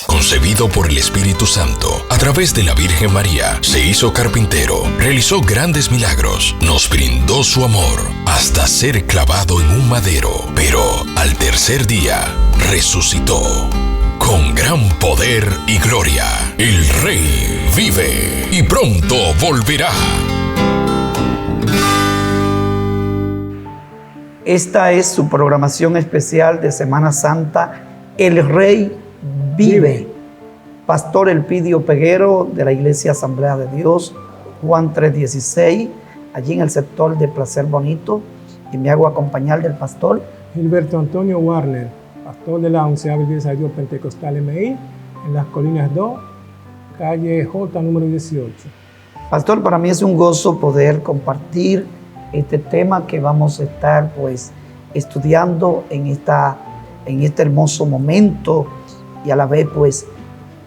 concebido por el Espíritu Santo, a través de la Virgen María, se hizo carpintero, realizó grandes milagros, nos brindó su amor, hasta ser clavado en un madero, pero al tercer día resucitó. Con gran poder y gloria, el Rey vive y pronto volverá. Esta es su programación especial de Semana Santa, El Rey vive. Pastor Elpidio Peguero, de la Iglesia Asamblea de Dios, Juan 3:16, allí en el sector de Placer Bonito, y me hago acompañar del pastor Gilberto Antonio Warner, pastor de la 11ª Iglesia de Dios Pentecostal MI, en las Colinas 2, calle J, número 18. Pastor, para mí es un gozo poder compartir este tema que vamos a estar pues estudiando en este hermoso momento, y a la vez pues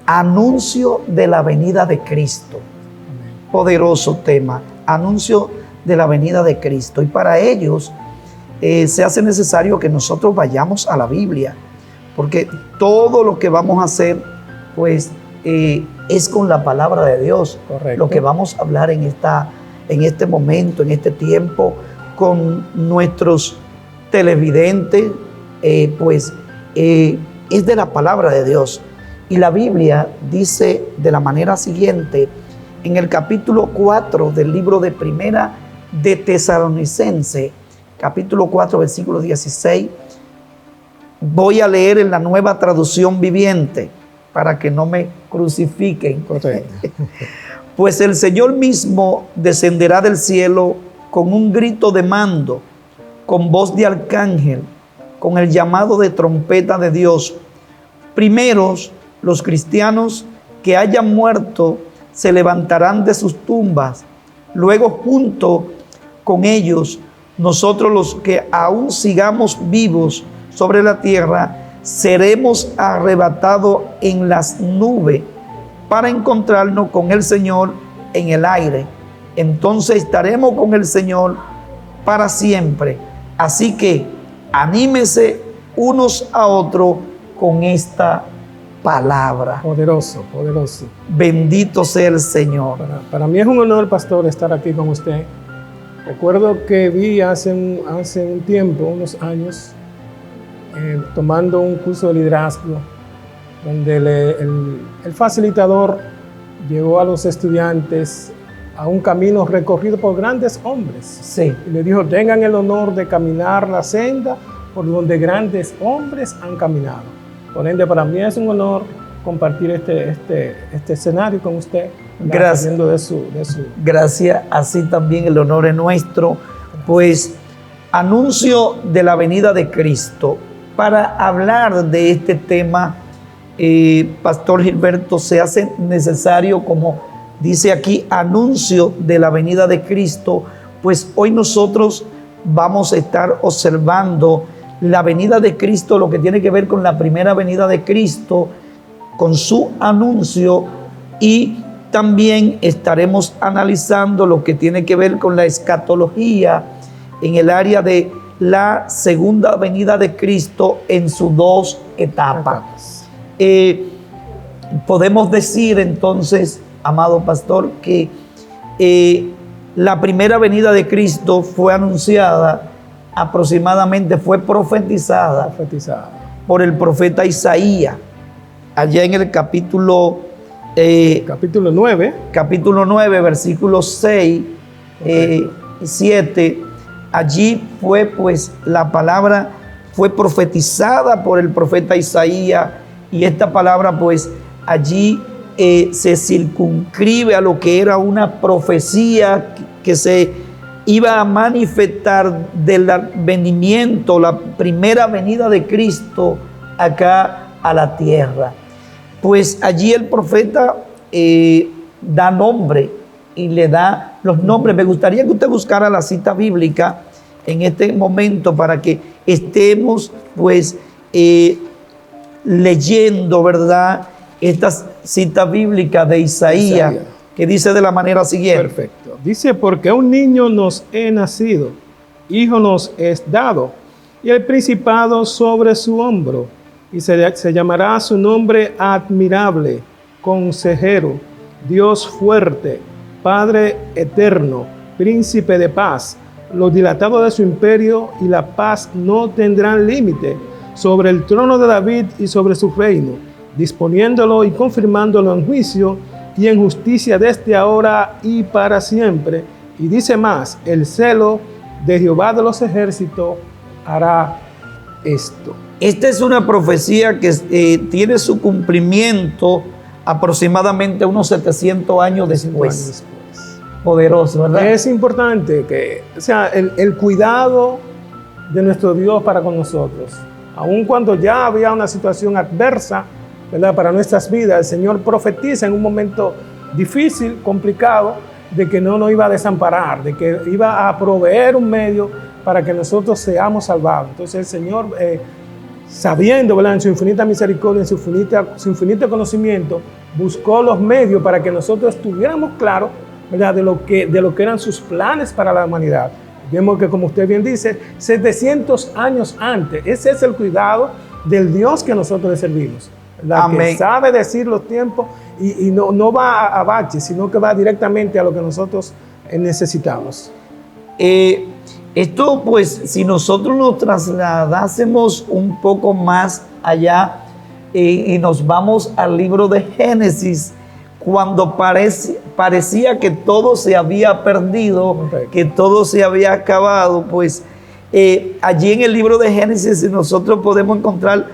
anuncio de la venida de Cristo. Amén. Poderoso tema, anuncio de la venida de Cristo. Y para ellos se hace necesario que nosotros vayamos a la Biblia, porque todo lo que vamos a hacer pues es con la palabra de Dios. Correcto. Lo que vamos a hablar en este momento, en este tiempo, con nuestros televidentes, es de la palabra de Dios. Y la Biblia dice de la manera siguiente, en el capítulo 4 del libro de Primera de Tesalonicense, capítulo 4, versículo 16, voy a leer en la Nueva Traducción Viviente, para que no me crucifiquen. Pues el Señor mismo descenderá del cielo con un grito de mando, con voz de arcángel, con el llamado de trompeta de Dios. Primeros, los cristianos que hayan muerto se levantarán de sus tumbas. Luego, junto con ellos, nosotros los que aún sigamos vivos sobre la tierra, seremos arrebatados en las nubes para encontrarnos con el Señor en el aire. Entonces estaremos con el Señor para siempre. Así que anímese unos a otros con esta palabra. Poderoso, poderoso. Bendito sea el Señor. Para mí es un honor, pastor, estar aquí con usted. Recuerdo que vi hace un tiempo, unos años, tomando un curso de liderazgo, donde el facilitador llevó a los estudiantes a un camino recorrido por grandes hombres. Sí. Y le dijo, tengan el honor de caminar la senda por donde grandes hombres han caminado. Por ende, para mí es un honor compartir este escenario con usted. Gracias. De su... Gracias, así también el honor es nuestro. Pues, anuncio de la venida de Cristo. Para hablar de este tema, Pastor Gilberto, se hace necesario, como dice aquí, anuncio de la venida de Cristo, pues hoy nosotros vamos a estar observando la venida de Cristo, lo que tiene que ver con la primera venida de Cristo, con su anuncio, y también estaremos analizando lo que tiene que ver con la escatología en el área de la segunda venida de Cristo en sus dos etapas. Podemos decir entonces, amado pastor, que la primera venida de Cristo fue anunciada aproximadamente, fue profetizada por el profeta Isaías, allá en el capítulo 9, versículos 6 y 7. Allí fue pues la palabra fue profetizada por el profeta Isaías, y esta palabra pues allí se circunscribe a lo que era una profecía que se iba a manifestar del advenimiento, la primera venida de Cristo acá a la tierra. Pues allí el profeta da nombre y le da los nombres. Me gustaría que usted buscara la cita bíblica en este momento para que estemos pues leyendo, ¿verdad?, esta cita bíblica de Isaías, que dice de la manera siguiente. Perfecto. Dice, porque un niño nos es nacido, hijo nos es dado, y el principado sobre su hombro, y se llamará su nombre admirable, consejero, Dios fuerte, Padre eterno, príncipe de paz. Los dilatados de su imperio y la paz no tendrán límite sobre el trono de David y sobre su reino, disponiéndolo y confirmándolo en juicio y en justicia desde ahora y para siempre. Y dice más, el celo de Jehová de los ejércitos hará esto. Esta es una profecía que tiene su cumplimiento aproximadamente unos 700 años después. Poderoso, ¿verdad? Es importante que, o sea, el cuidado de nuestro Dios para con nosotros. Aun cuando ya había una situación adversa, ¿verdad?, para nuestras vidas, el Señor profetiza en un momento difícil, complicado, de que no nos iba a desamparar, de que iba a proveer un medio para que nosotros seamos salvados. Entonces el Señor, sabiendo, ¿verdad?, en su infinita misericordia, en su infinito conocimiento, buscó los medios para que nosotros estuviéramos claros, ¿verdad?, de lo que eran sus planes para la humanidad. Vemos que, como usted bien dice, 700 años antes, ese es el cuidado del Dios que nosotros le servimos, ¿verdad? Amén. Que sabe decir los tiempos y no va a baches, sino que va directamente a lo que nosotros necesitamos. Esto, pues, si nosotros nos trasladásemos un poco más allá y nos vamos al libro de Génesis, cuando parecía que todo se había perdido, que todo se había acabado, pues allí en el libro de Génesis nosotros podemos encontrar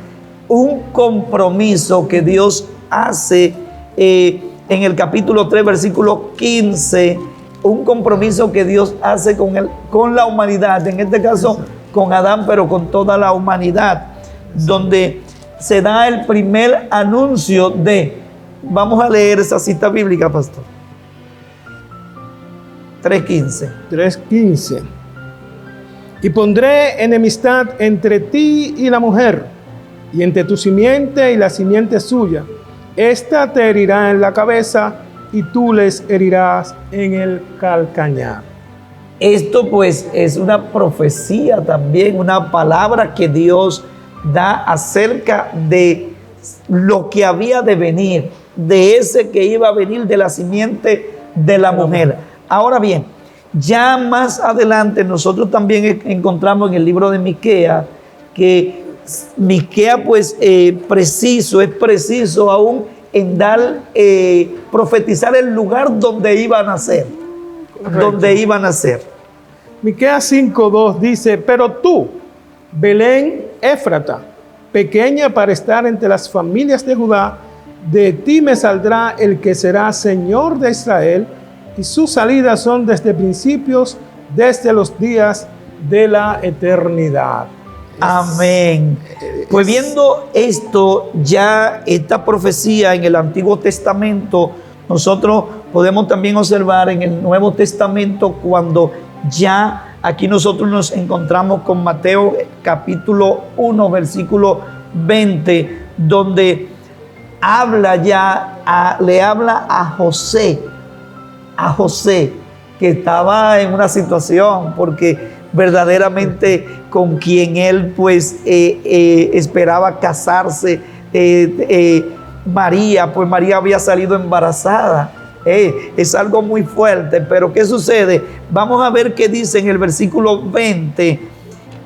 un compromiso que Dios hace en el capítulo 3, versículo 15, un compromiso que Dios hace con la humanidad, en este caso con Adán, pero con toda la humanidad, donde se da el primer anuncio de... Vamos a leer esa cita bíblica, pastor. 3:15. 3:15. Y pondré enemistad entre ti y la mujer, y entre tu simiente y la simiente suya. Esta te herirá en la cabeza, y tú les herirás en el calcañar. Esto, pues, es una profecía también, una palabra que Dios da acerca de lo que había de venir, de ese que iba a venir de la simiente de la mujer. Ahora bien, ya más adelante nosotros también encontramos en el libro de Miquea que Miquea, pues, es preciso aún en dar, profetizar el lugar donde iba a nacer. Correcto. Donde iba a nacer. Miquea 5:2 dice, pero tú, Belén Éfrata, pequeña para estar entre las familias de Judá, de ti me saldrá el que será Señor de Israel, y sus salidas son desde principios, desde los días de la eternidad. Amén. Pues viendo esto, ya esta profecía en el Antiguo Testamento, nosotros podemos también observar en el Nuevo Testamento cuando ya aquí nosotros nos encontramos con Mateo capítulo 1, versículo 20, donde le habla a José, que estaba en una situación, porque verdaderamente con quien él, pues, esperaba casarse, María, pues María había salido embarazada. Es algo muy fuerte, pero ¿qué sucede? Vamos a ver qué dice en el versículo 20,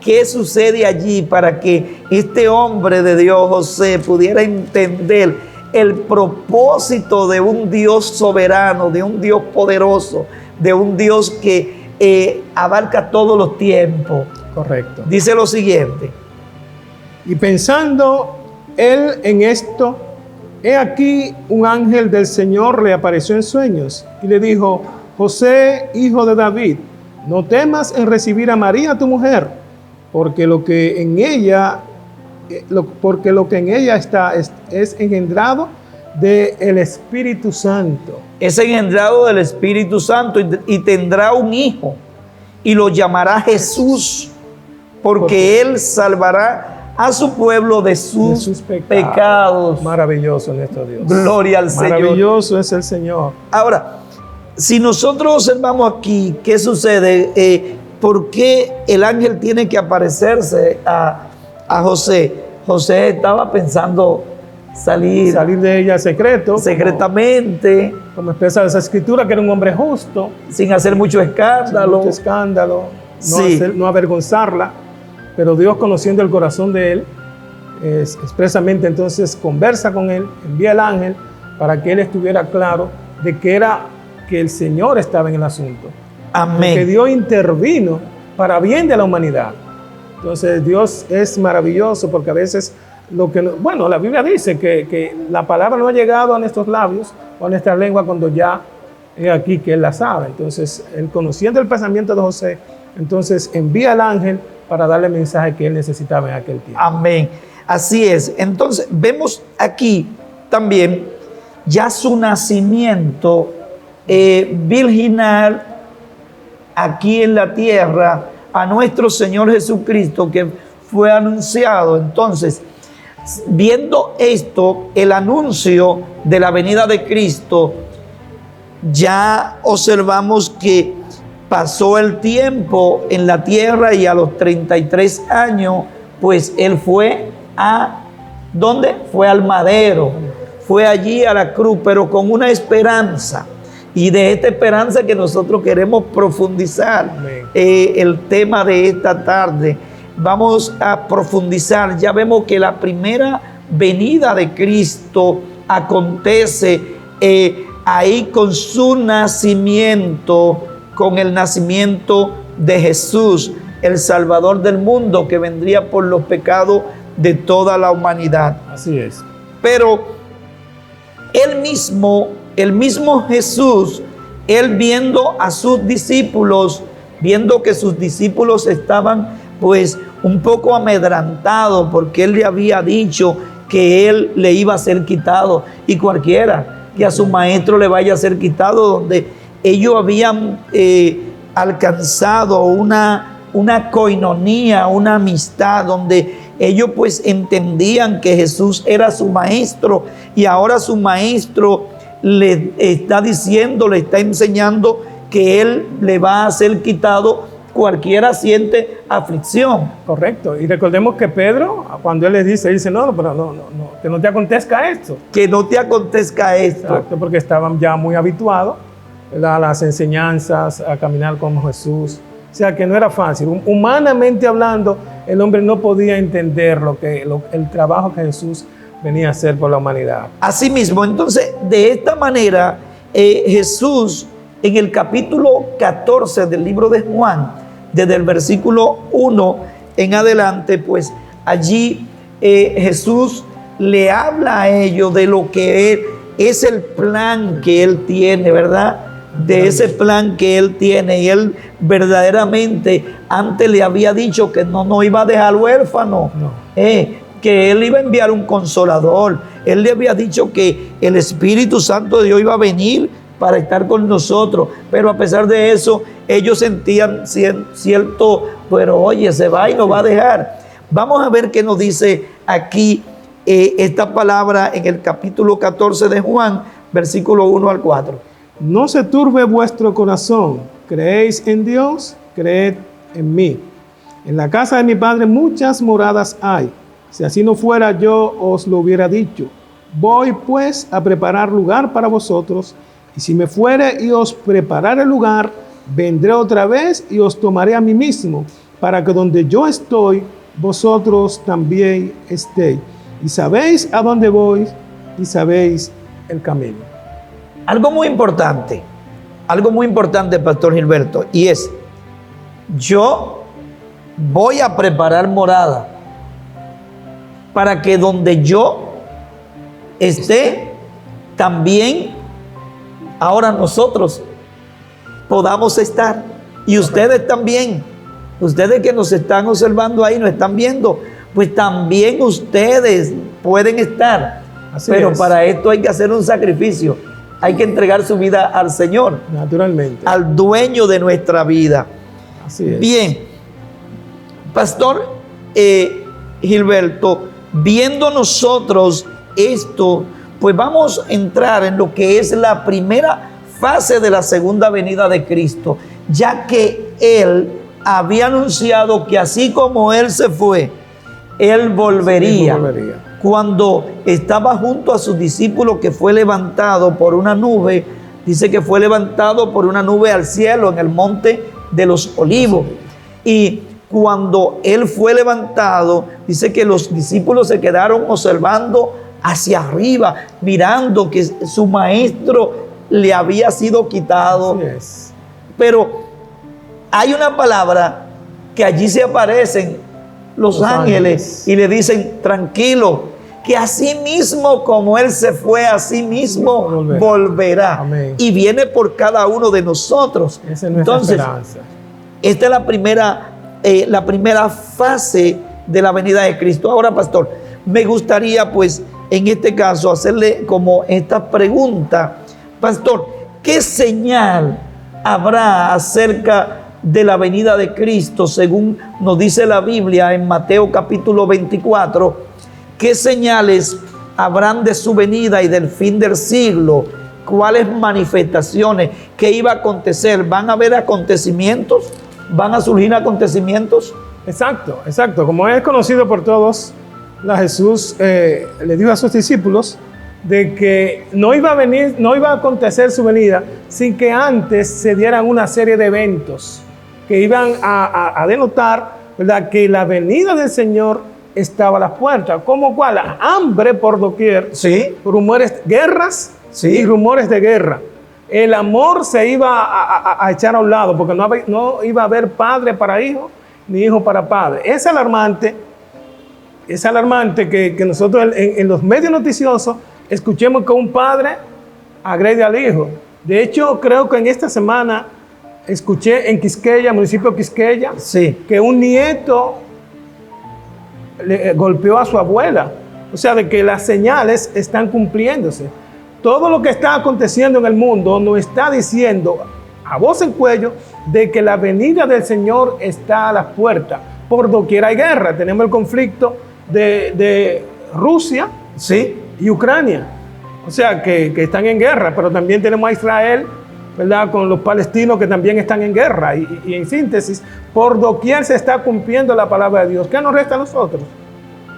qué sucede allí para que este hombre de Dios, José, pudiera entender el propósito de un Dios soberano, de un Dios poderoso, de un Dios que abarca todos los tiempos. Correcto. Dice lo siguiente. Y pensando él en esto, he aquí un ángel del Señor le apareció en sueños y le dijo, José, hijo de David, no temas en recibir a María tu mujer, porque lo que en ella está es engendrado del Espíritu Santo. Es engendrado del Espíritu Santo y tendrá un hijo y lo llamará Jesús, porque él salvará a su pueblo de sus pecados. Maravilloso nuestro Dios. Gloria al Señor. Maravilloso es el Señor. Ahora, si nosotros observamos aquí, ¿qué sucede? ¿Por qué el ángel tiene que aparecerse a José? José estaba pensando salir de ella secretamente, como expresa esa escritura, que era un hombre justo, sin hacer mucho escándalo. No avergonzarla, pero Dios, conociendo el corazón de él, expresamente entonces conversa con él, envía el ángel para que él estuviera claro de que el Señor estaba en el asunto. Amén. Que Dios intervino para bien de la humanidad. Entonces Dios es maravilloso, porque a veces la Biblia dice que la palabra no ha llegado a nuestros labios o a nuestra lengua cuando ya es aquí que Él la sabe. Entonces, Él, conociendo el pensamiento de José, entonces envía al ángel para darle el mensaje que él necesitaba en aquel tiempo. Amén. Así es. Entonces, vemos aquí también ya su nacimiento virginal aquí en la tierra a nuestro Señor Jesucristo, que fue anunciado. Entonces, viendo esto, el anuncio de la venida de Cristo, ya observamos que pasó el tiempo en la tierra y a los 33 años, pues Él fue a, ¿dónde? Fue al madero, fue allí a la cruz, pero con una esperanza. Y de esta esperanza que nosotros queremos profundizar, el tema de esta tarde. Vamos a profundizar. Ya vemos que la primera venida de Cristo acontece ahí con su nacimiento, con el nacimiento de Jesús, el Salvador del mundo, que vendría por los pecados de toda la humanidad. Así es. Pero el mismo Jesús, él viendo a sus discípulos, viendo que sus discípulos estaban pues un poco amedrantados, porque él le había dicho que él le iba a ser quitado, y cualquiera que a su maestro le vaya a ser quitado, donde ellos habían alcanzado una coinonía, una amistad, donde ellos pues entendían que Jesús era su maestro, y ahora su maestro le está diciendo, le está enseñando que él le va a ser quitado. Cualquiera siente aflicción. Correcto. Y recordemos que Pedro, cuando él les dice, no, que no te acontezca esto. Que no te acontezca esto. Exacto, porque estaban ya muy habituados a las enseñanzas, a caminar con Jesús. O sea, que no era fácil. Humanamente hablando, el hombre no podía entender el trabajo que Jesús venía a hacer por la humanidad. Asimismo, entonces, de esta manera, Jesús, en el capítulo 14 del libro de Juan, desde el versículo 1 en adelante, pues allí Jesús le habla a ellos de lo que es el plan que Él tiene, ¿verdad? De ese plan que Él tiene. Y Él verdaderamente antes le había dicho que no iba a dejar huérfano, que Él iba a enviar un consolador. Él le había dicho que el Espíritu Santo de Dios iba a venir para estar con nosotros, pero a pesar de eso, ellos sentían cierto, pero oye, se va y nos va a dejar. Vamos a ver qué nos dice aquí esta palabra en el capítulo 14 de Juan, versículo 1 al 4. No se turbe vuestro corazón, creéis en Dios, creed en mí. En la casa de mi Padre muchas moradas hay. Si así no fuera, yo os lo hubiera dicho. Voy pues a preparar lugar para vosotros. Y si me fuere y os preparare el lugar, vendré otra vez y os tomaré a mí mismo, para que donde yo estoy, vosotros también estéis. Y sabéis a dónde voy y sabéis el camino. Algo muy importante, Pastor Gilberto, y es, yo voy a preparar morada para que donde yo esté, también ahora nosotros podamos estar, y ustedes también, ustedes que nos están observando ahí, nos están viendo, pues también ustedes pueden estar. Pero para esto hay que hacer un sacrificio, hay que entregar su vida al Señor, naturalmente, al dueño de nuestra vida. Así es. Bien, Pastor Gilberto, viendo nosotros esto, pues vamos a entrar en lo que es la primera fase de la segunda venida de Cristo, ya que Él había anunciado que así como Él se fue, Él volvería. Sí, volvería. Cuando estaba junto a sus discípulos, que fue levantado por una nube, dice que fue levantado por una nube al cielo en el monte de los Olivos. Y cuando Él fue levantado, dice que los discípulos se quedaron observando hacia arriba, mirando que su maestro le había sido quitado. Así es. Pero hay una palabra que allí se aparecen los ángeles y le dicen: tranquilo, que así mismo como Él se fue, así mismo volverá. Amén. Y viene por cada uno de nosotros. Esa es nuestra esperanza. Esta es la primera fase de la venida de Cristo. Ahora, pastor, me gustaría pues en este caso hacerle como esta pregunta. Pastor, ¿qué señal habrá acerca de la venida de Cristo según nos dice la Biblia en Mateo capítulo 24? ¿Qué señales habrán de su venida y del fin del siglo? ¿Cuáles manifestaciones? ¿Qué iba a acontecer? ¿Van a haber acontecimientos? ¿Van a surgir acontecimientos? Exacto, exacto. Como es conocido por todos, Jesús le dijo a sus discípulos de que no iba a acontecer su venida sin que antes se dieran una serie de eventos que iban a denotar, ¿verdad?, que la venida del Señor estaba a las puertas. ¿Cómo cuál? Hambre por doquier, sí, rumores, guerras, sí, y rumores de guerra. El amor se iba a echar a un lado porque no iba a haber padre para hijo ni hijo para padre. Es alarmante que nosotros en los medios noticiosos escuchemos que un padre agrede al hijo. De hecho, creo que en esta semana escuché en Quisqueya, municipio de Quisqueya, sí, que un nieto le golpeó a su abuela. O sea, de que las señales están cumpliéndose. Todo lo que está aconteciendo en el mundo nos está diciendo a voz en cuello de que la venida del Señor está a las puertas. Por doquier hay guerra. Tenemos el conflicto de Rusia, sí, y Ucrania. O sea, que están en guerra, pero también tenemos a Israel, ¿verdad?, con los palestinos que también están en guerra. Y en síntesis, por doquier se está cumpliendo la palabra de Dios. ¿Qué nos resta a nosotros?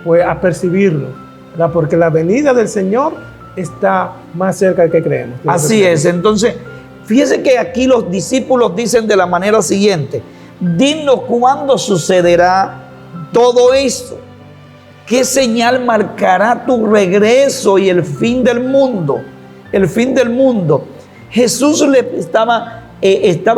Pues apercibirlo, ¿verdad?, porque la venida del Señor está más cerca de que creemos. Así es. Entonces, fíjese que aquí los discípulos dicen de la manera siguiente: dinos cuándo sucederá todo esto. ¿Qué señal marcará tu regreso y el fin del mundo? El fin del mundo. Jesús estaba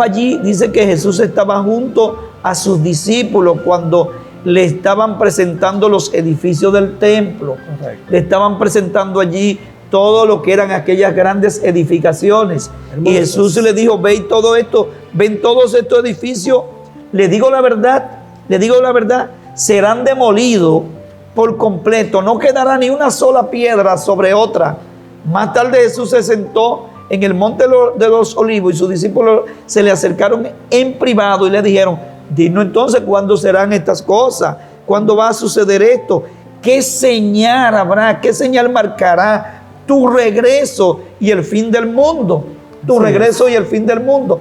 allí, dice que Jesús estaba junto a sus discípulos cuando le estaban presentando los edificios del templo. Correcto. Le estaban presentando allí todo lo que eran aquellas grandes edificaciones. Hermoso. Y Jesús le dijo: ven todo esto, ven todos estos edificios. Le digo la verdad, serán demolidos por completo, no quedará ni una sola piedra sobre otra. Más tarde Jesús se sentó en el monte de los Olivos y sus discípulos se le acercaron en privado y le dijeron: dinos entonces cuándo serán estas cosas, cuándo va a suceder esto, qué señal habrá, qué señal marcará tu regreso y el fin del mundo, tu regreso y el fin del mundo.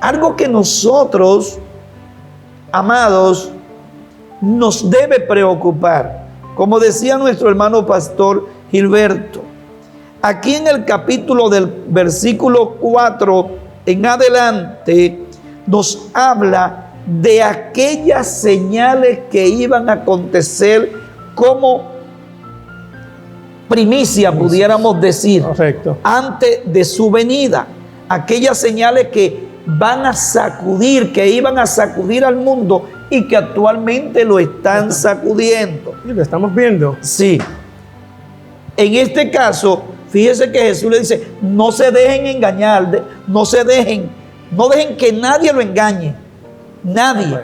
Algo que nosotros, amados, nos debe preocupar. Como decía nuestro hermano pastor Gilberto, aquí en el capítulo del versículo 4 en adelante nos habla de aquellas señales que iban a acontecer como primicia, pudiéramos decir, correcto, antes de su venida. Aquellas señales que van a sacudir, que iban a sacudir al mundo y que actualmente lo están sacudiendo. Y lo estamos viendo. Sí. En este caso, fíjese que Jesús le dice: no se dejen engañar, no dejen que nadie lo engañe. Nadie.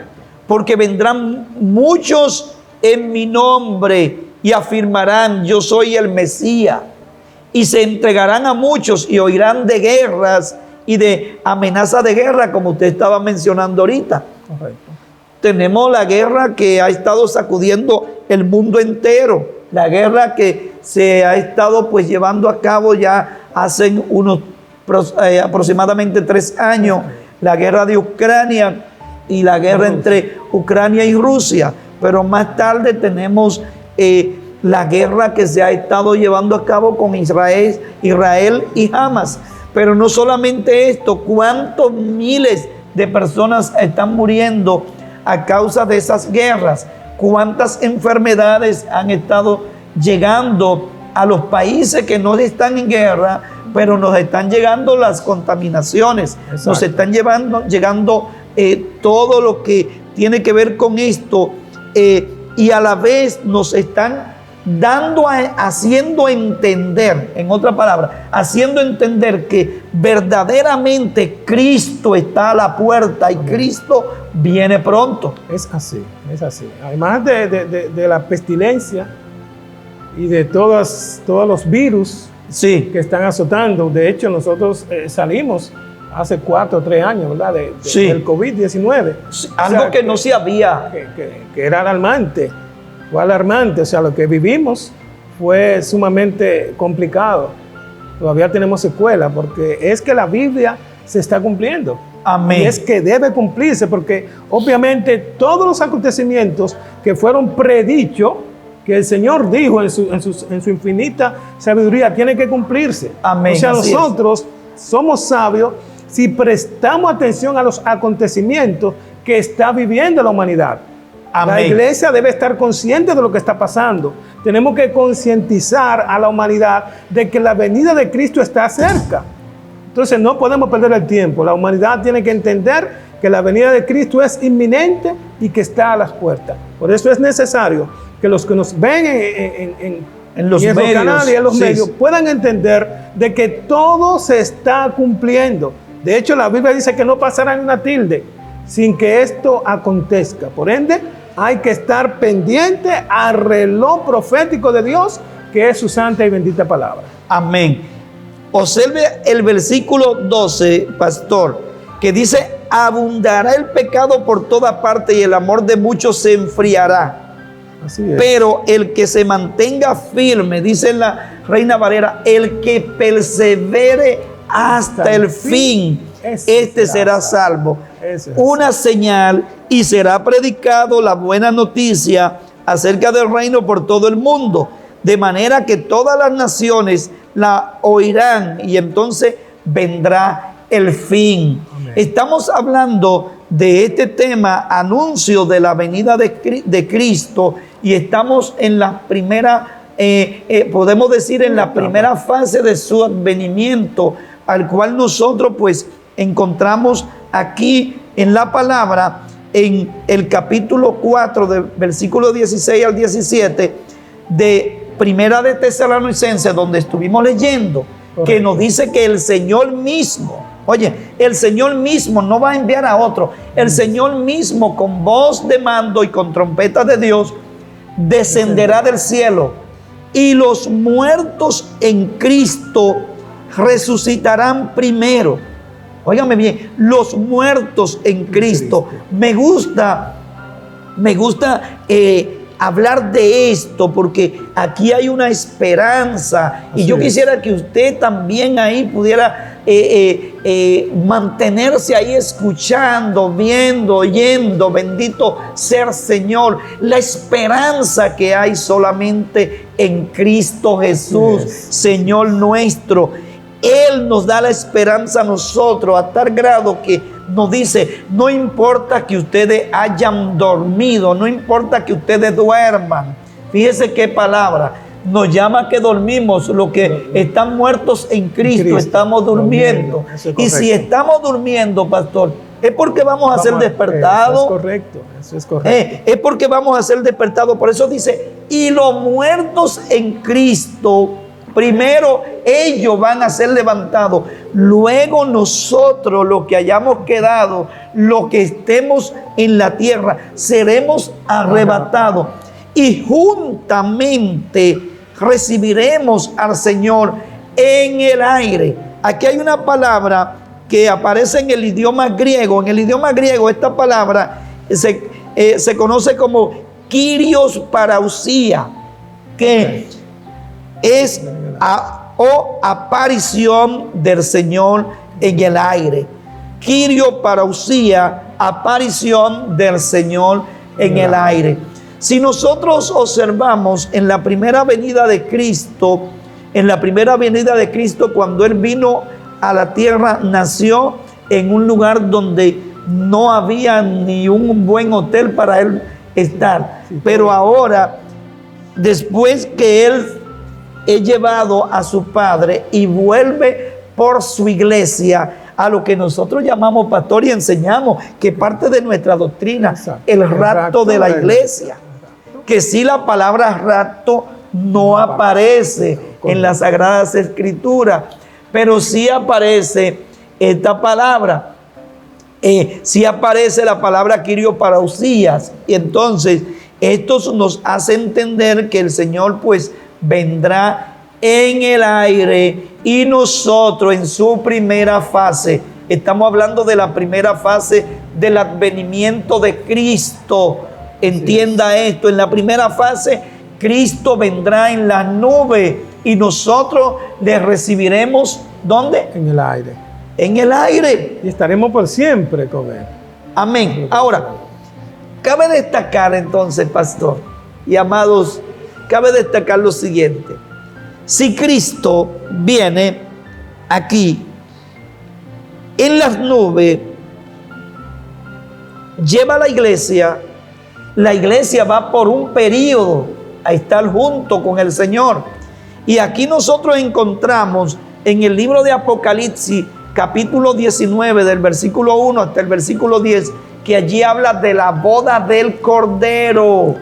Porque vendrán muchos en mi nombre y afirmarán: yo soy el Mesías. Y se entregarán a muchos y oirán de guerras y de amenazas de guerra, como usted estaba mencionando ahorita. Correcto. Tenemos la guerra que ha estado sacudiendo el mundo entero. La guerra que se ha estado pues llevando a cabo ya hace unos aproximadamente 3 años. La guerra de Ucrania y la guerra entre Ucrania y Rusia. pero más tarde tenemos la guerra que se ha estado llevando a cabo con Israel y Hamas. Pero no solamente esto, ¿cuántos miles de personas están muriendo a causa de esas guerras? ¿Cuántas enfermedades han estado llegando a los países que no están en guerra, pero nos están llegando las contaminaciones? Exacto. Nos están llegando todo lo que tiene que ver con esto, y a la vez nos están haciendo entender, en otra palabra, haciendo entender que verdaderamente Cristo está a la puerta y Cristo viene pronto. Es así, es así. Además de la pestilencia y de todos los virus, sí, que están azotando. De hecho, nosotros salimos hace 4 o 3 años, ¿verdad? Sí. Del COVID-19. Sí, algo, o sea, que no se había. Que era alarmante. Fue alarmante. O sea, lo que vivimos fue sumamente complicado. Todavía tenemos secuelas, porque es que la Biblia se está cumpliendo. Amén. Y es que debe cumplirse, porque obviamente todos los acontecimientos que fueron predichos, que el Señor dijo en su infinita sabiduría, tienen que cumplirse. Amén. O sea, nosotros somos sabios si prestamos atención a los acontecimientos que está viviendo la humanidad. Amén. La iglesia debe estar consciente de lo que está pasando. Tenemos que concientizar a la humanidad de que la venida de Cristo está cerca. Entonces no podemos perder el tiempo. La humanidad tiene que entender que la venida de Cristo es inminente y que está a las puertas. Por eso es necesario que los que nos ven en los medios, canales y en los medios puedan entender de que todo se está cumpliendo. De hecho, la Biblia dice que no pasará ni una tilde sin que esto acontezca. Por ende, hay que estar pendiente al reloj profético de Dios, que es su santa y bendita palabra. Amén. Observe el versículo 12, pastor, que dice: abundará el pecado por toda parte y el amor de muchos se enfriará. Así es. Pero el que se mantenga firme, dice la Reina Valera, el que persevere hasta el fin, este será salvo. Una señal, y será predicado la buena noticia acerca del reino por todo el mundo, de manera que todas las naciones la oirán, y entonces vendrá el fin. Amén. Estamos hablando de este tema, anuncio de la venida de Cristo, y estamos en la primera, podemos decir, en la primera fase de su advenimiento, al cual nosotros pues encontramos aquí en la palabra, en el capítulo 4, del versículo 16 al 17 de Primera de Tesalonicenses, donde estuvimos leyendo. Correcto. Que nos dice que el Señor mismo, oye, el Señor mismo no va a enviar a otro, el Señor mismo con voz de mando y con trompeta de Dios descenderá del cielo, y los muertos en Cristo resucitarán primero. Óigame bien, los muertos en Cristo. Me gusta hablar de esto, porque aquí hay una esperanza. Y yo quisiera que usted también ahí pudiera mantenerse ahí escuchando, viendo, oyendo. Bendito sea el Señor. La esperanza que hay solamente en Cristo Jesús, Señor nuestro. Él nos da la esperanza a nosotros a tal grado que nos dice: no importa que ustedes hayan dormido, no importa que ustedes duerman. Fíjese qué palabra. Nos llama a que dormimos. Los que están muertos en Cristo estamos durmiendo. Y si estamos durmiendo, pastor, es porque vamos a ser despertados. Eso es correcto, eso es correcto. Es porque vamos a ser despertados. Por eso dice: y los muertos en Cristo, primero ellos van a ser levantados, luego nosotros, los que hayamos quedado, los que estemos en la tierra, seremos arrebatados y juntamente recibiremos al Señor en el aire. Aquí hay una palabra que aparece en el idioma griego. En el idioma griego esta palabra se conoce como Kyrios Parausia, que es aparición del Señor en el aire. Kyrios Parausia, aparición del Señor en el aire. Si nosotros observamos en la primera venida de Cristo, cuando Él vino a la tierra, nació en un lugar donde no había ni un buen hotel para Él estar. Pero ahora, después que Él es llevado a su Padre y vuelve por su iglesia, a lo que nosotros llamamos, pastor, y enseñamos, que parte de nuestra doctrina, el rapto de la iglesia. Que si la palabra rapto no aparece en las Sagradas Escrituras, pero sí aparece esta palabra. Sí aparece la palabra quirioparousias. Y entonces esto nos hace entender que el Señor pues vendrá en el aire, y nosotros en su primera fase, estamos hablando de la primera fase del advenimiento de Cristo. Entienda esto, en la primera fase Cristo vendrá en la nube y nosotros le recibiremos, ¿dónde? En el aire. En el aire. Y estaremos por siempre con Él. Amén. Ahora, cabe destacar entonces, pastor y amados, cabe destacar lo siguiente. Si Cristo viene aquí en las nubes, lleva a la iglesia va por un periodo a estar junto con el Señor. Y aquí nosotros encontramos en el libro de Apocalipsis, capítulo 19, del versículo 1 hasta el versículo 10, que allí habla de la boda del Cordero.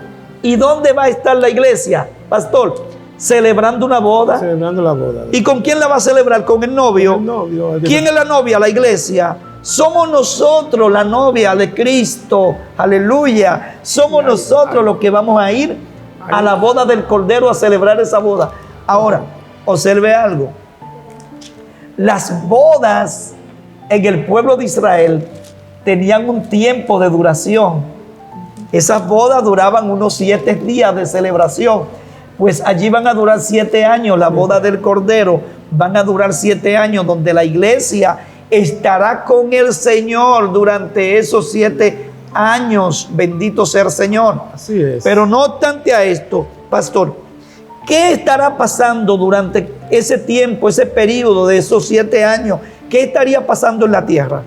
¿Y dónde va a estar la iglesia, pastor? Celebrando una boda. Celebrando la boda. ¿Y con quién la va a celebrar? Con el novio. Con el novio. ¿Quién es la novia? La iglesia. Somos nosotros la novia de Cristo. Aleluya. Somos nosotros los que vamos a ir a la boda del Cordero a celebrar esa boda. Ahora, observe algo. Las bodas en el pueblo de Israel tenían un tiempo de duración. Esas bodas duraban unos 7 días de celebración. Pues allí van a durar 7 años, la boda del Cordero, van a durar 7 años, donde la iglesia estará con el Señor durante esos 7 años. Bendito sea el Señor. Así es. Pero no obstante a esto, pastor, ¿qué estará pasando durante ese tiempo, ese periodo de esos 7 años? ¿Qué estaría pasando en la tierra?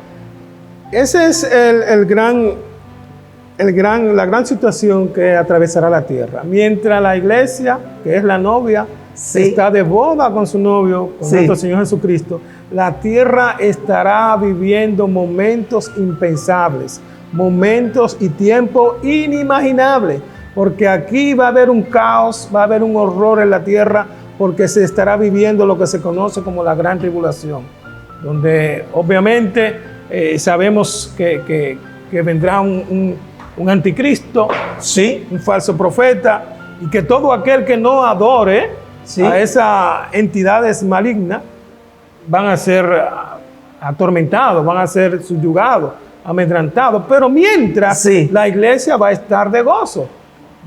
Ese es la gran situación que atravesará la tierra. Mientras la iglesia, que es la novia, está de boda con su novio, con nuestro Señor Jesucristo, la tierra estará viviendo momentos impensables, momentos y tiempos inimaginables, porque aquí va a haber un caos, va a haber un horror en la tierra, porque se estará viviendo lo que se conoce como la gran tribulación, donde obviamente sabemos que vendrá un anticristo, un falso profeta, y que todo aquel que no adore a esas entidades malignas van a ser atormentados, van a ser subyugados, amedrentados. Pero mientras la iglesia va a estar de gozo,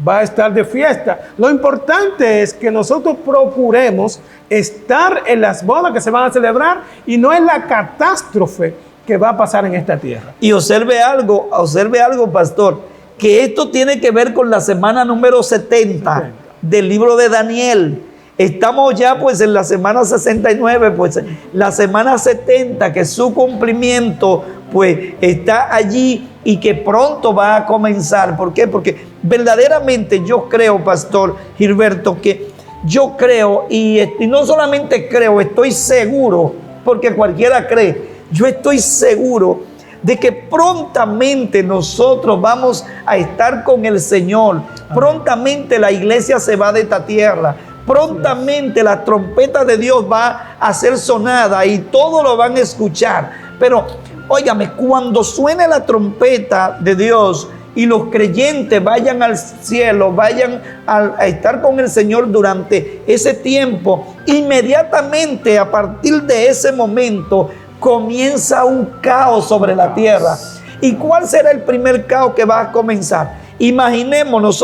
va a estar de fiesta. Lo importante es que nosotros procuremos estar en las bodas que se van a celebrar y no en la catástrofe que va a pasar en esta tierra. Y observe algo, pastor, que esto tiene que ver con la semana número 70 del libro de Daniel. Estamos ya pues en la semana 69, pues la semana 70, que su cumplimiento pues está allí y que pronto va a comenzar. ¿Por qué? Porque verdaderamente yo creo, pastor Gilberto, que yo creo, y no solamente creo, estoy seguro, porque cualquiera cree, yo estoy seguro de que prontamente nosotros vamos a estar con el Señor. Prontamente la iglesia se va de esta tierra. Prontamente la trompeta de Dios va a ser sonada y todos lo van a escuchar. Pero, óigame, cuando suene la trompeta de Dios y los creyentes vayan al cielo, vayan a estar con el Señor durante ese tiempo, inmediatamente a partir de ese momento comienza un caos sobre la tierra. ¿Y cuál será el primer caos que va a comenzar? Imaginémonos,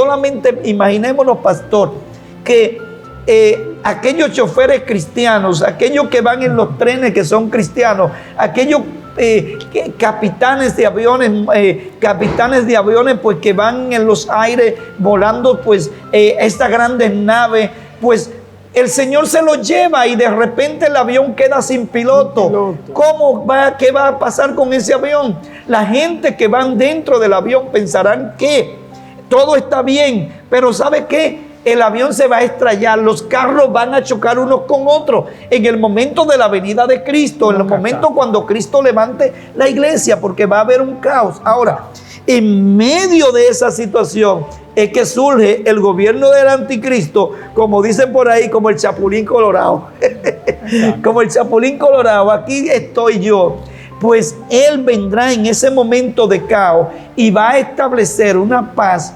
pastor, que aquellos choferes cristianos, aquellos que van en los trenes que son cristianos, aquellos capitanes de aviones pues que van en los aires volando pues estas grandes naves, pues el Señor se lo lleva y de repente el avión queda sin piloto. ¿Qué va a pasar con ese avión? La gente que van dentro del avión pensarán que todo está bien, pero ¿sabe qué? El avión se va a estrellar, los carros van a chocar unos con otros en el momento de la venida de Cristo, en el momento cuando Cristo levante la iglesia, porque va a haber un caos. Ahora, en medio de esa situación es que surge el gobierno del anticristo, como dicen por ahí, como el Chapulín Colorado. Como el Chapulín Colorado, aquí estoy yo. Pues él vendrá en ese momento de caos y va a establecer una paz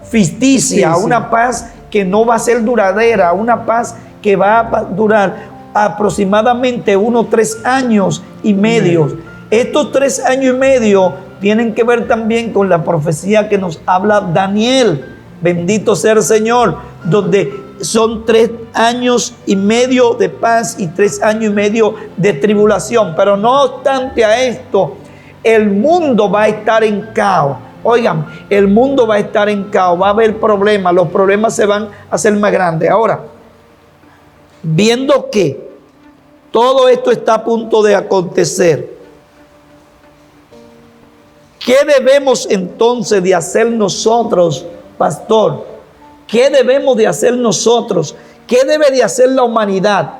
ficticia, una paz que no va a ser duradera, una paz que va a durar aproximadamente unos 3 años y medio. Estos 3 años y medio tienen que ver también con la profecía que nos habla Daniel, bendito sea el Señor, donde son 3 años y medio de paz y 3 años y medio de tribulación. Pero no obstante a esto, el mundo va a estar en caos. Oigan, el mundo va a estar en caos, va a haber problemas, los problemas se van a hacer más grandes. Ahora, viendo que todo esto está a punto de acontecer, ¿qué debemos entonces de hacer nosotros, pastor? ¿Qué debemos de hacer nosotros? ¿Qué debe de hacer la humanidad?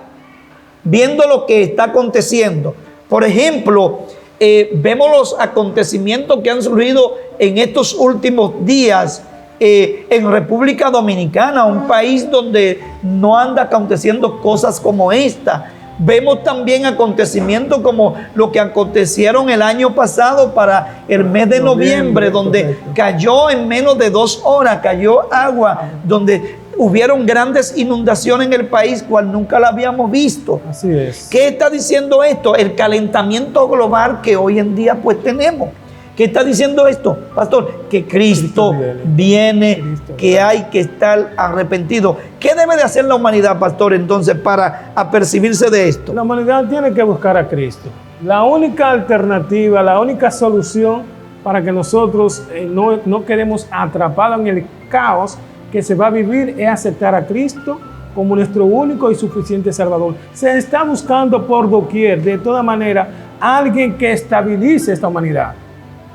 Viendo lo que está aconteciendo. Por ejemplo, vemos los acontecimientos que han surgido en estos últimos días en República Dominicana, un país donde no anda aconteciendo cosas como esta. Vemos también acontecimientos como lo que acontecieron el año pasado para el mes de noviembre, donde cayó en menos de 2 horas, cayó agua, donde hubieron grandes inundaciones en el país, cual nunca la habíamos visto. Así es. ¿Qué está diciendo esto? El calentamiento global que hoy en día pues tenemos. ¿Qué está diciendo esto, pastor? Que Cristo viene, que hay que estar arrepentido. ¿Qué debe de hacer la humanidad, pastor, entonces, para apercibirse de esto? La humanidad tiene que buscar a Cristo. La única alternativa, la única solución para que nosotros no quedemos atrapados en el caos que se va a vivir es aceptar a Cristo como nuestro único y suficiente Salvador. Se está buscando por doquier, de toda manera, alguien que estabilice esta humanidad.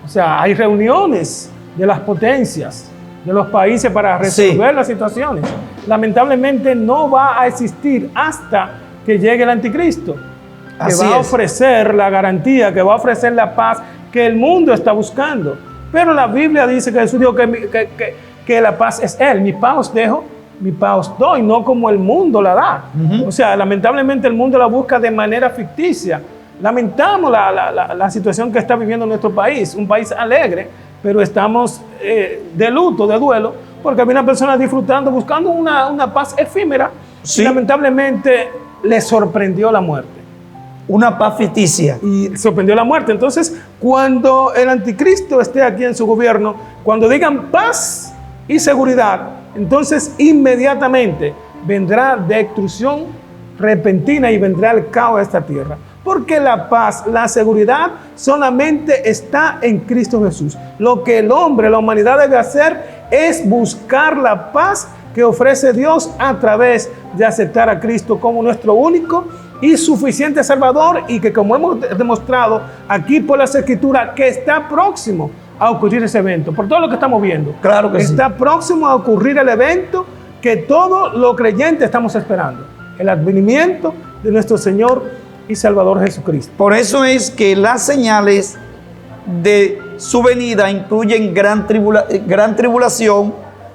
O sea, hay reuniones de las potencias, de los países para resolver las situaciones. Lamentablemente no va a existir hasta que llegue el anticristo, que va a ofrecer la garantía, que va a ofrecer la paz que el mundo está buscando. Pero la Biblia dice que Jesús dijo que la paz es Él. Mi paz os dejo, mi paz os doy, no como el mundo la da. O sea, lamentablemente el mundo la busca de manera ficticia. Lamentamos la situación que está viviendo nuestro país, un país alegre, pero estamos de luto, de duelo, porque había una persona disfrutando, buscando una paz efímera, y lamentablemente le sorprendió la muerte. Una paz ficticia. Y sorprendió la muerte. Entonces, cuando el anticristo esté aquí en su gobierno, cuando digan paz y seguridad, entonces inmediatamente vendrá destrucción repentina y vendrá el caos a esta tierra. Porque la paz, la seguridad solamente está en Cristo Jesús. Lo que el hombre, la humanidad debe hacer es buscar la paz que ofrece Dios a través de aceptar a Cristo como nuestro único y suficiente Salvador, y que, como hemos demostrado aquí por las Escrituras, que está próximo a ocurrir ese evento. Por todo lo que estamos viendo. Claro que está próximo a ocurrir el evento que todos los creyentes estamos esperando. El advenimiento de nuestro Señor y Salvador Jesucristo. Por eso es que las señales de su venida incluyen gran tribulación,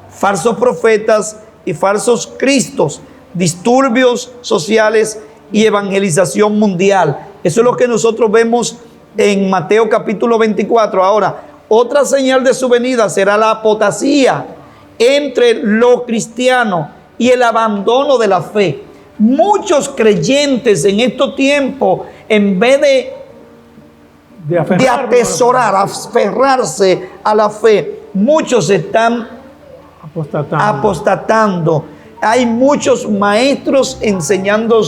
falsos profetas y falsos cristos, disturbios sociales y evangelización mundial. Eso es lo que nosotros vemos en Mateo capítulo 24. Ahora, otra señal de su venida será la apostasía entre los cristianos y el abandono de la fe. Muchos creyentes en estos tiempos, en vez de aferrarse a la fe, muchos están apostatando. Hay muchos maestros enseñando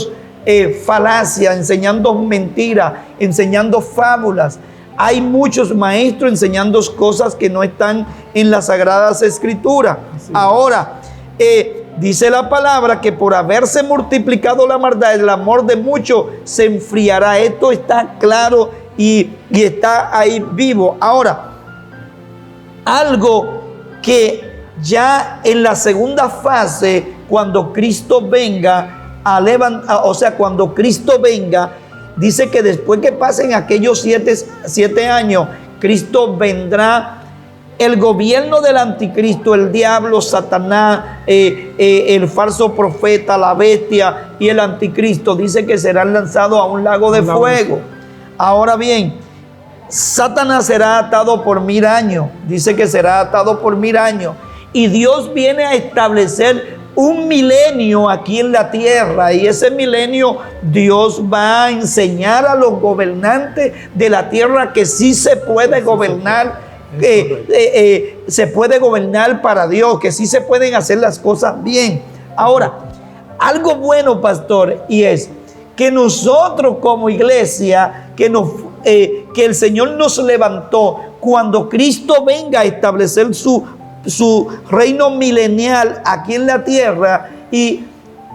falacia, enseñando mentira, enseñando fábulas. Hay muchos maestros enseñando cosas que no están en las Sagradas Escrituras. Ahora, dice la palabra que por haberse multiplicado la maldad, el amor de muchos se enfriará. Esto está claro y está ahí vivo. Ahora, algo que ya en la segunda fase, cuando Cristo venga cuando Cristo venga, dice que después que pasen aquellos 7 años, Cristo vendrá. El gobierno del anticristo, el diablo, Satanás, el falso profeta, la bestia y el anticristo, dice que serán lanzados a un lago de fuego. Ahora bien, Satanás será atado por 1000 años. Dice que será atado por 1000 años. Y Dios viene a establecer un milenio aquí en la tierra, y ese milenio Dios va a enseñar a los gobernantes de la tierra que sí se puede gobernar, se puede gobernar para Dios, que sí se pueden hacer las cosas bien. Ahora, algo bueno, pastor, y es que nosotros como iglesia, que el Señor nos levantó cuando Cristo venga a establecer su reino milenial aquí en la tierra, y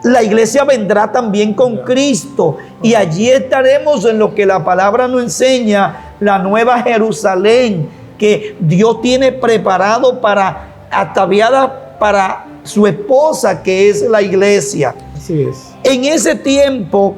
la iglesia vendrá también con Cristo, y allí estaremos en lo que la palabra nos enseña, la nueva Jerusalén, que Dios tiene preparado ataviada para su esposa, que es la iglesia. Así es. En ese tiempo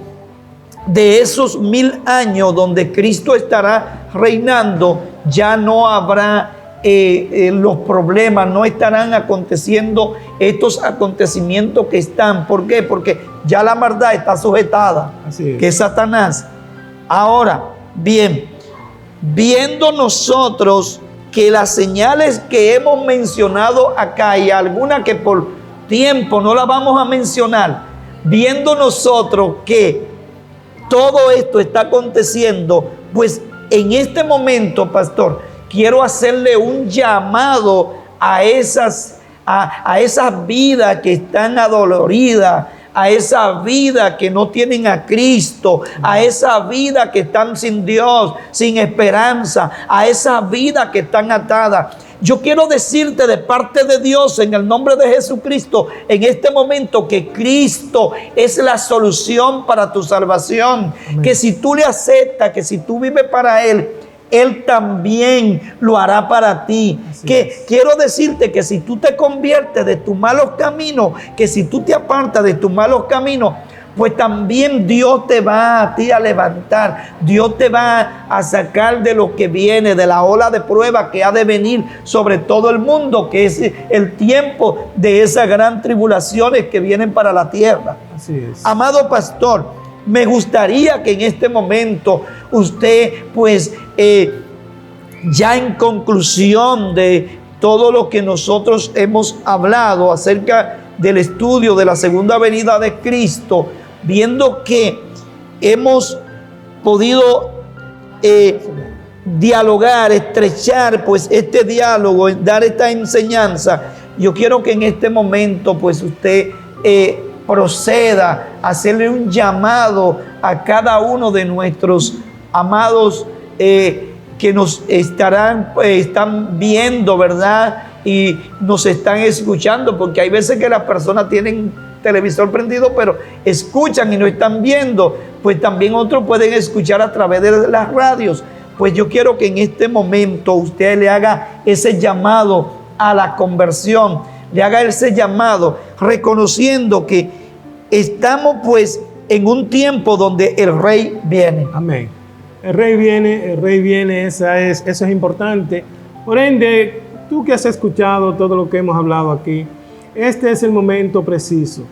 de esos 1000 años donde Cristo estará reinando, ya no habrá los problemas, no estarán aconteciendo estos acontecimientos que están. ¿Por qué? Porque ya la maldad está sujetada, que es Satanás. Ahora, bien, viendo nosotros que las señales que hemos mencionado acá, y algunas que por tiempo no las vamos a mencionar, viendo nosotros que todo esto está aconteciendo, pues en este momento, pastor, quiero hacerle un llamado a esas vidas que están adoloridas, a esa vida que no tienen a Cristo, a esa vida que están sin Dios, sin esperanza, a esa vida que están atadas. Yo quiero decirte de parte de Dios, en el nombre de Jesucristo, en este momento, que Cristo es la solución para tu salvación. Amén. Que si tú le aceptas, que si tú vives para Él también lo hará para ti. Quiero decirte que si tú te conviertes de tus malos caminos, que si tú te apartas de tus malos caminos, pues también Dios te va a ti a levantar. Dios te va a sacar de lo que viene, de la ola de prueba que ha de venir sobre todo el mundo, que es el tiempo de esas gran tribulaciones que vienen para la tierra. Así es. Amado pastor, me gustaría que en este momento usted, pues, ya en conclusión de todo lo que nosotros hemos hablado acerca del estudio de la segunda venida de Cristo, viendo que hemos podido dialogar, estrechar pues este diálogo, dar esta enseñanza, yo quiero que en este momento pues usted proceda a hacerle un llamado a cada uno de nuestros amados que nos están viendo, ¿verdad? Y nos están escuchando, porque hay veces que las personas tienen televisor prendido, pero escuchan y no están viendo. Pues también otros pueden escuchar a través de las radios. Pues yo quiero que en este momento usted le haga ese llamado a la conversión, le haga ese llamado, reconociendo que estamos pues en un tiempo donde el Rey viene. Amén. El Rey viene, eso es importante. Por ende, tú que has escuchado todo lo que hemos hablado aquí, este es el momento preciso.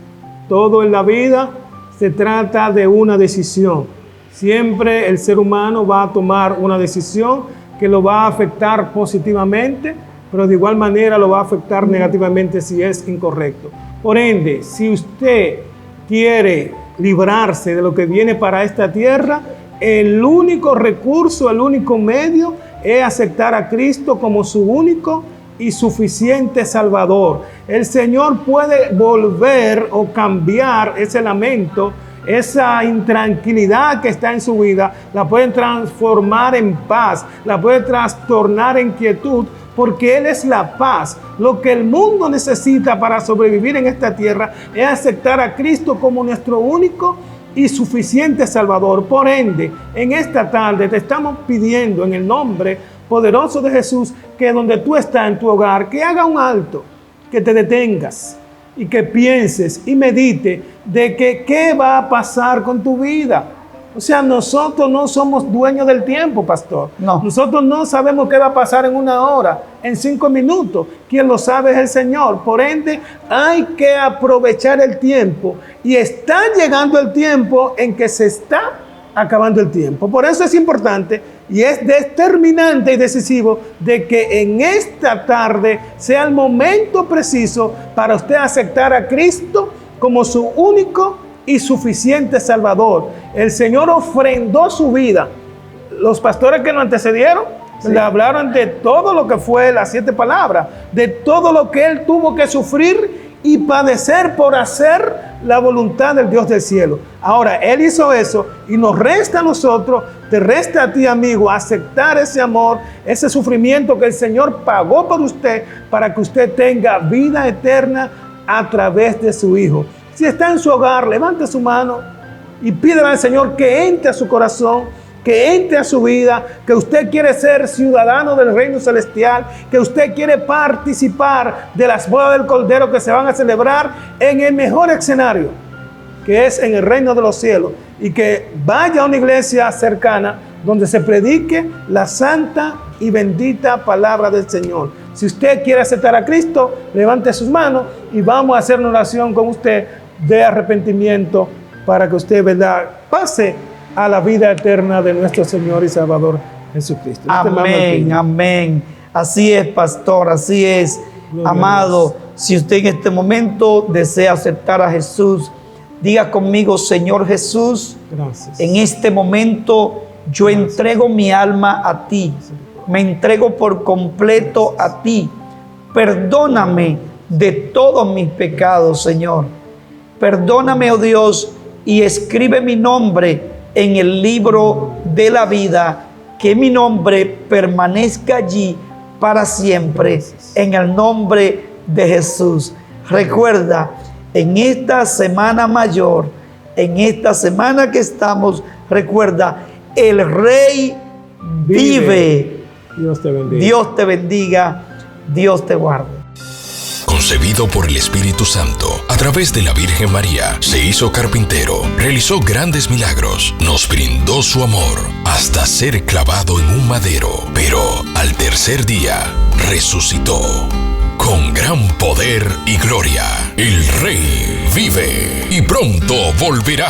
Todo en la vida se trata de una decisión. Siempre el ser humano va a tomar una decisión que lo va a afectar positivamente, pero de igual manera lo va a afectar negativamente si es incorrecto. Por ende, si usted quiere librarse de lo que viene para esta tierra, el único recurso, el único medio es aceptar a Cristo como su único y suficiente Salvador. El Señor puede volver o cambiar ese lamento esa intranquilidad que está en su vida, la pueden transformar en paz, la pueden trastornar en quietud, porque Él es la paz. Lo que el mundo necesita para sobrevivir en esta tierra es aceptar a Cristo como nuestro único y suficiente Salvador. Por ende, en esta tarde te estamos pidiendo en el nombre poderoso de Jesús que donde tú estás en tu hogar, que haga un alto, que te detengas y que pienses y medite de que qué va a pasar con tu vida. O sea, nosotros no somos dueños del tiempo, pastor. No. Nosotros no sabemos qué va a pasar en 1 hora, en 5 minutos. Quien lo sabe es el Señor. Por ende, hay que aprovechar el tiempo. Y está llegando el tiempo en que se está acabando el tiempo. Por eso es importante y es determinante y decisivo de que en esta tarde sea el momento preciso para usted aceptar a Cristo como su único y suficiente Salvador. El Señor ofrendó su vida. Los pastores que nos antecedieron le hablaron de todo lo que fue las 7 palabras, de todo lo que Él tuvo que sufrir y padecer por hacer la voluntad del Dios del cielo. Ahora, Él hizo eso y nos resta a nosotros, te resta a ti, amigo, aceptar ese amor, ese sufrimiento que el Señor pagó por usted para que usted tenga vida eterna a través de su Hijo. Si está en su hogar, levante su mano y pídele al Señor que entre a su corazón, que entre a su vida, que usted quiere ser ciudadano del reino celestial, que usted quiere participar de las bodas del Cordero que se van a celebrar en el mejor escenario, que es en el reino de los cielos, y que vaya a una iglesia cercana donde se predique la santa y bendita palabra del Señor. Si usted quiere aceptar a Cristo, levante sus manos y vamos a hacer una oración con usted de arrepentimiento para que usted, ¿verdad?, pase a la vida eterna de nuestro Señor y Salvador Jesucristo. Amén, amén. Así es, pastor, así es. Gloria Amado, si usted en este momento desea aceptar a Jesús, diga conmigo: Señor Jesús, Gracias. en este momento yo entrego mi alma a ti. Me entrego por completo a ti. Perdóname de todos mis pecados, Señor. Perdóname, oh Dios, y escribe mi nombre en el libro de la vida, que mi nombre permanezca allí para siempre, en el nombre de Jesús. Recuerda, en esta semana mayor, en esta semana que estamos, recuerda, el Rey vive. Dios te bendiga. Dios te bendiga, Dios te guarde. Concebido por el Espíritu Santo, a través de la Virgen María, se hizo carpintero, realizó grandes milagros, nos brindó su amor, hasta ser clavado en un madero, pero al tercer día resucitó. Con gran poder y gloria, el Rey vive y pronto volverá.